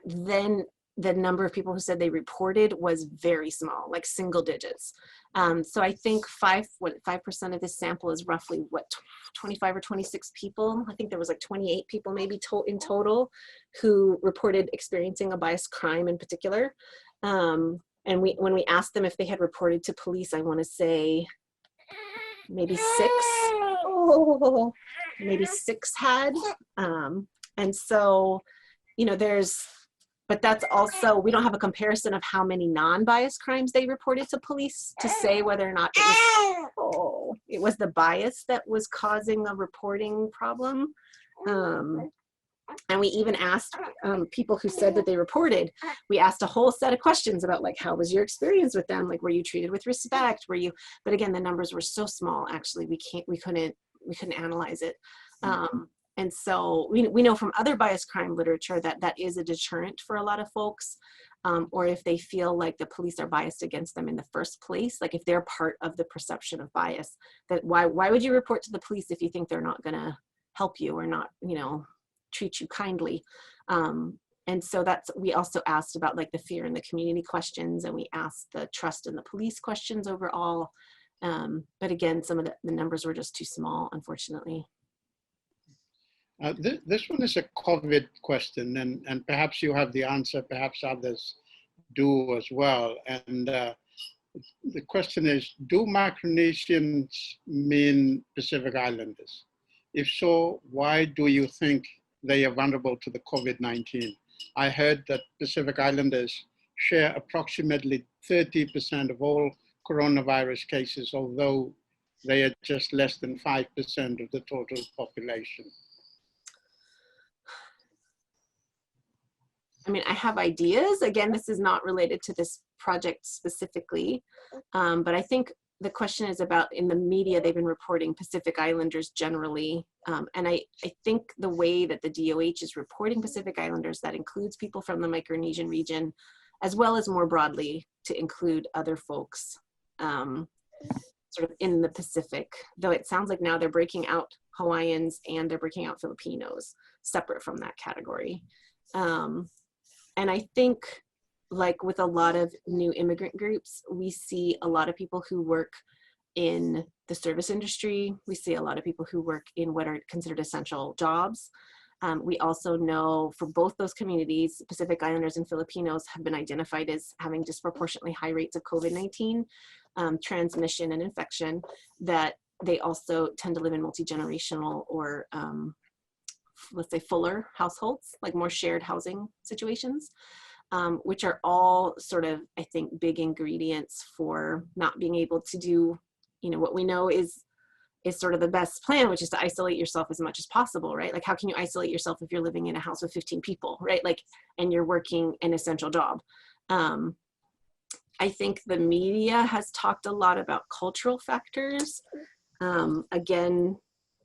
then the number of people who said they reported was very small, like single digits. So I think 5% of this sample is roughly what, 25 or 26 people. I think there was like 28 people maybe in total who reported experiencing a biased crime in particular. And when we asked them if they had reported to police, I want to say maybe six had. And so, you know, but that's also, we don't have a comparison of how many non-biased crimes they reported to police to say whether or not it was the bias that was causing a reporting problem. And we even asked people who said that they reported, we asked a whole set of questions about like, how was your experience with them? Like, were you treated with respect? But again, the numbers were so small, actually, we couldn't analyze it. And so we know from other biased crime literature that is a deterrent for a lot of folks, or if they feel like the police are biased against them in the first place, like if they're part of the perception of bias, that why would you report to the police if you think they're not gonna help you or not, you know, treat you kindly. And so we also asked about like the fear in the community questions, and we asked the trust in the police questions overall. But again, some of the numbers were just too small, unfortunately. This one is a COVID question, and perhaps you have the answer, perhaps others do as well. And the question is, do Micronesians mean Pacific Islanders? If so, why do you think they are vulnerable to the COVID-19? I heard that Pacific Islanders share approximately 30% of all coronavirus cases, although they are just less than 5% of the total population. I mean, I have ideas. Again, this is not related to this project specifically, but I think the question is about, in the media, they've been reporting Pacific Islanders generally. And I think the way that the DOH is reporting Pacific Islanders, that includes people from the Micronesian region, as well as more broadly to include other folks sort of in the Pacific, though it sounds like now they're breaking out Hawaiians and they're breaking out Filipinos separate from that category. And I think, like with a lot of new immigrant groups, we see a lot of people who work in the service industry. We see a lot of people who work in what are considered essential jobs. We also know for both those communities, Pacific Islanders and Filipinos have been identified as having disproportionately high rates of COVID-19 transmission and infection, that they also tend to live in multi-generational or let's say fuller households, like more shared housing situations. Which are all sort of, I think, big ingredients for not being able to do, you know, what we know is sort of the best plan, which is to isolate yourself as much as possible, right? Like, how can you isolate yourself if you're living in a house with 15 people, right? Like, and you're working an essential job. I think the media has talked a lot about cultural factors. Again,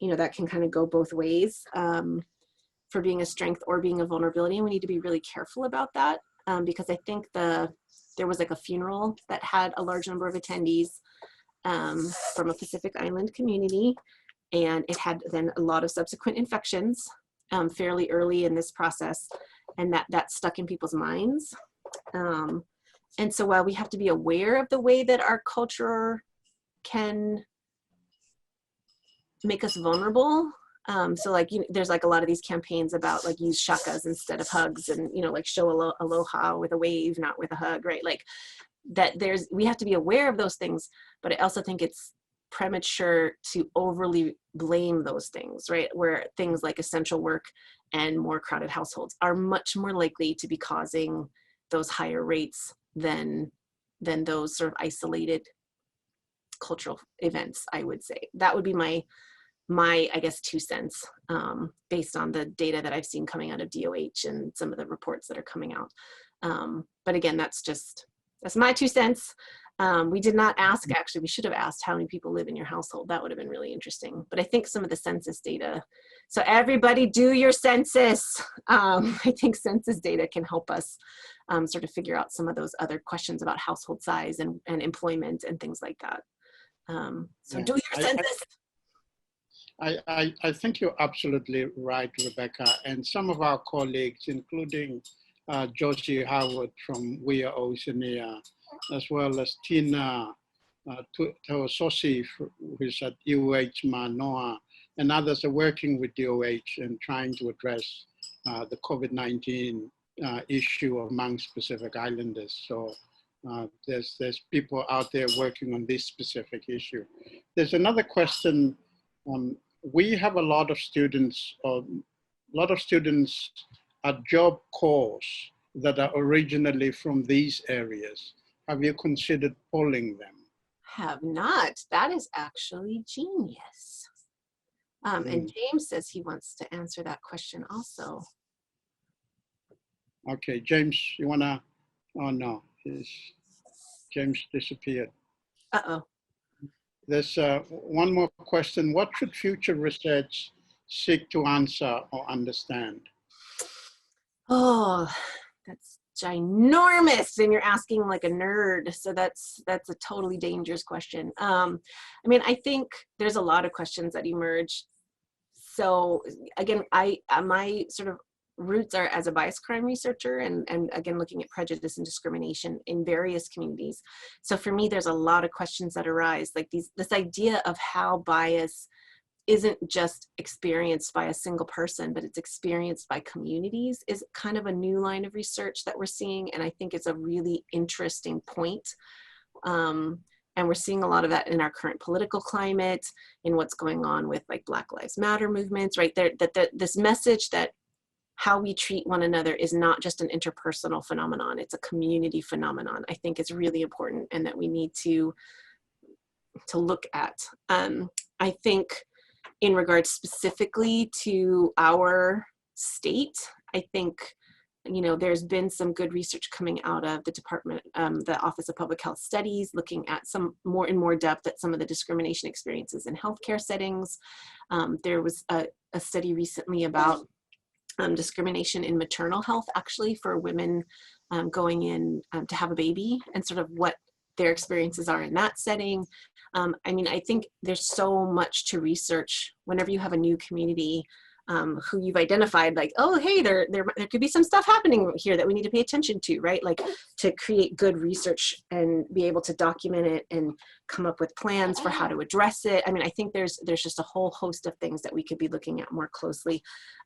you know, that can kind of go both ways for being a strength or being a vulnerability. And we need to be really careful about that. Because I think there was like a funeral that had a large number of attendees from a Pacific Island community, and it had then a lot of subsequent infections fairly early in this process, and that stuck in people's minds. And so while we have to be aware of the way that our culture can make us vulnerable, so like, you know, there's like a lot of these campaigns about like use shakas instead of hugs, and, you know, like show aloha with a wave, not with a hug, right? Like that we have to be aware of those things, but I also think it's premature to overly blame those things, right? Where things like essential work and more crowded households are much more likely to be causing those higher rates than those sort of isolated cultural events, I would say. That would be my I guess 2 cents based on the data that I've seen coming out of DOH and some of the reports that are coming out. But again, that's my 2 cents. We did not ask, actually, we should have asked how many people live in your household. That would have been really interesting. But I think some of the census data So everybody do your census. I think census data can help us sort of figure out some of those other questions about household size and employment and things like that. So Yeah. do your census. I think you're absolutely right, Rebecca. And some of our colleagues, including Josie Howard from We Are Oceania, as well as Tina Tososi, who's at UH Manoa, and others are working with DOH and trying to address the COVID-19 issue amongst Pacific Islanders. So there's people out there working on this specific issue. There's another question. We have a lot of students at job corps that are originally from these areas. Have you considered polling them? Have not. That is actually genius. And James says he wants to answer that question also. Okay, James, you wanna? Oh no, James disappeared. Uh-oh. There's one more question. What should future research seek to answer or understand? Oh, that's ginormous, and you're asking like a nerd, so that's a totally dangerous question. I mean, I think there's a lot of questions that emerge. So again, my sort of roots are as a bias crime researcher, and again looking at prejudice and discrimination in various communities. So for me, there's a lot of questions that arise, like this idea of how bias isn't just experienced by a single person, but it's experienced by communities, is kind of a new line of research that we're seeing. And I think it's a really interesting point. And we're seeing a lot of that in our current political climate, in what's going on with like Black Lives Matter movements, right there, this message that how we treat one another is not just an interpersonal phenomenon, it's a community phenomenon, I think is really important, and that we need to look at. I think in regards specifically to our state, I think, you know, there's been some good research coming out of the department, the Office of Public Health Studies, looking at some more in more depth at some of the discrimination experiences in healthcare settings. There was a study recently about discrimination in maternal health, actually, for women going in to have a baby, and sort of what their experiences are in that setting. I mean, I think there's so much to research whenever you have a new community who you've identified, like, oh, hey, there could be some stuff happening here that we need to pay attention to, right? Like, to create good research and be able to document it and come up with plans for how to address it. I mean, I think there's just a whole host of things that we could be looking at more closely.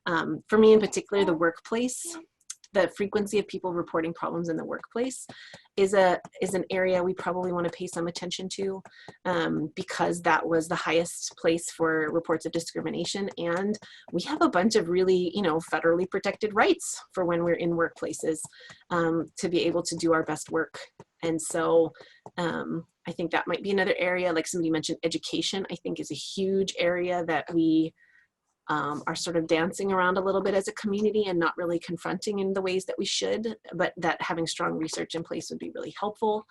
For me in particular, the workplace, the frequency of people reporting problems in the workplace is an area we probably want to pay some attention to, because that was the highest place for reports of discrimination. And we have a bunch of really, you know, federally protected rights for when we're in workplaces to be able to do our best work. And so I think that might be another area, like somebody mentioned, education, I think is a huge area that we are sort of dancing around a little bit as a community and not really confronting in the ways that we should, but that having strong research in place would be really helpful.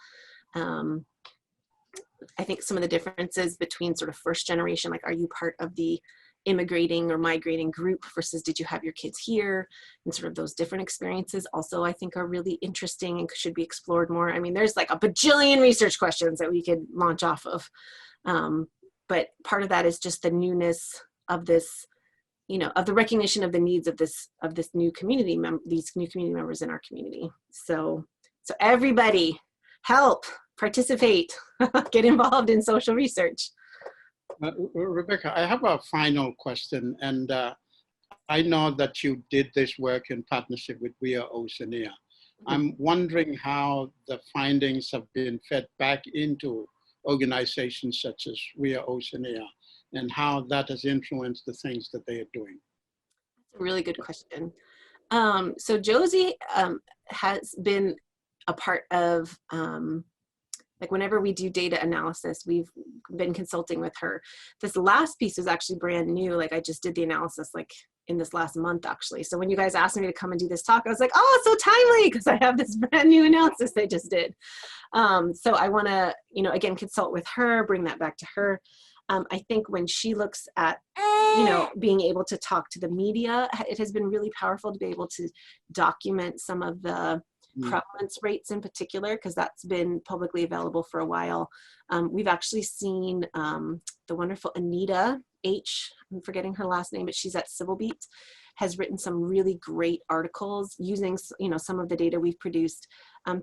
I think some of the differences between sort of first generation, like, are you part of the immigrating or migrating group versus did you have your kids here, and sort of those different experiences also I think are really interesting and should be explored more. I mean, there's like a bajillion research questions that we could launch off of. But part of that is just the newness of this, you know, of the recognition of the needs of this new community, these new community members in our community. So everybody help, participate, get involved in social research. Rebecca, I have a final question, and I know that you did this work in partnership with We Are Oceania. I'm wondering how the findings have been fed back into organizations such as We Are Oceania, and how that has influenced the things that they are doing. That's a really good question. So Josie has been a part of, like, whenever we do data analysis, we've been consulting with her. This last piece is actually brand new. Like, I just did the analysis like in this last month, actually. So when you guys asked me to come and do this talk, I was like, oh, it's so timely, because I have this brand new analysis I just did. So I want to, you know, again, consult with her, bring that back to her. I think when she looks at, being able to talk to the media, it has been really powerful to be able to document some of the prevalence rates in particular, because that's been publicly available for a while. We've actually seen the wonderful Anita H, I'm forgetting her last name, but she's at Civil Beat, has written some really great articles using some of the data we've produced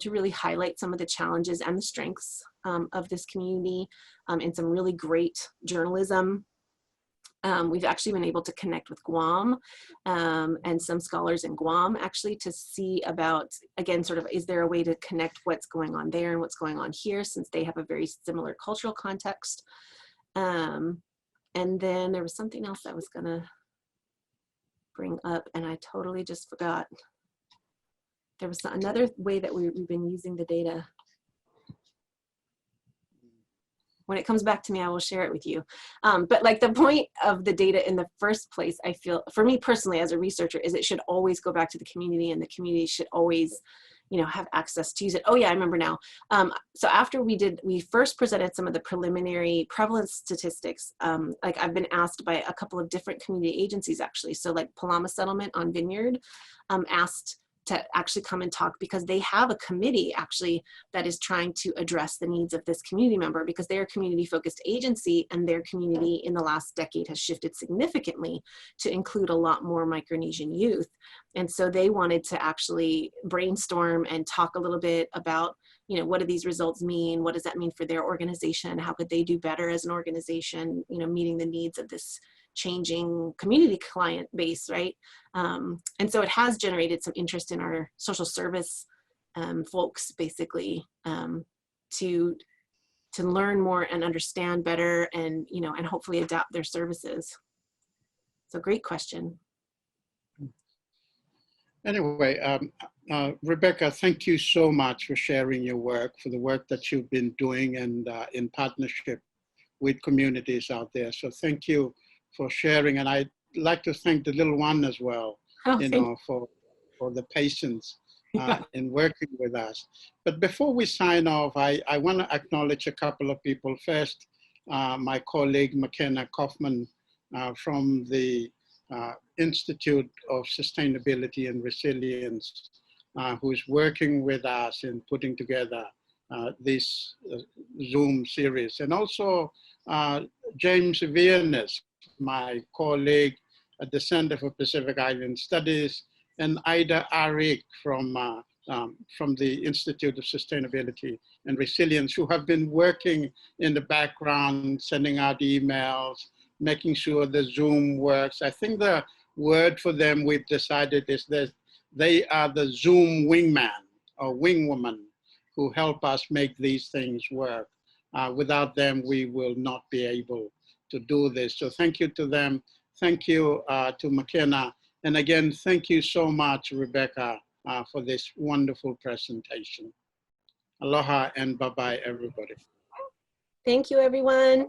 to really highlight some of the challenges and the strengths of this community in some really great journalism. We've actually been able to connect with Guam and some scholars in Guam actually to see about, again, sort of, is there a way to connect what's going on there and what's going on here, since they have a very similar cultural context. And then there was something else I was gonna bring up and I totally just forgot. There was another way that we've been using the data. When it comes back to me, I will share it with you. But like the point of the data in the first place, I feel, for me personally as a researcher, is it should always go back to the community, and the community should always, have access to use it. Oh yeah, I remember now. So after we first presented some of the preliminary prevalence statistics, like I've been asked by a couple of different community agencies actually. So like Palama Settlement on Vineyard asked to actually come and talk, because they have a committee actually that is trying to address the needs of this community member, because they're a community focused agency, and their community in the last decade has shifted significantly to include a lot more Micronesian youth. And so they wanted to actually brainstorm and talk a little bit about, what do these results mean? What does that mean for their organization? How could they do better as an organization, meeting the needs of this changing community client base, right? And so it has generated some interest in our social service folks, basically, to learn more and understand better, and and hopefully adapt their services. So great question. Anyway, Rebecca, thank you so much for sharing your work, for the work that you've been doing, and in partnership with communities out there. So thank you for sharing, and I'd like to thank the little one as well, for the patience in working with us. But before we sign off, I want to acknowledge a couple of people. First, my colleague McKenna Kaufman from the Institute of Sustainability and Resilience, who is working with us in putting together this Zoom series, and also James Viernes, my colleague at the Center for Pacific Island Studies, and Ida Arik from the Institute of Sustainability and Resilience, who have been working in the background, sending out emails, making sure the Zoom works. I think the word for them we've decided is that they are the Zoom wingman or wingwoman who help us make these things work. Without them, we will not be able to do this. So thank you to them. Thank you to McKenna. And again, thank you so much, Rebecca, for this wonderful presentation. Aloha and bye-bye, everybody. Thank you, everyone.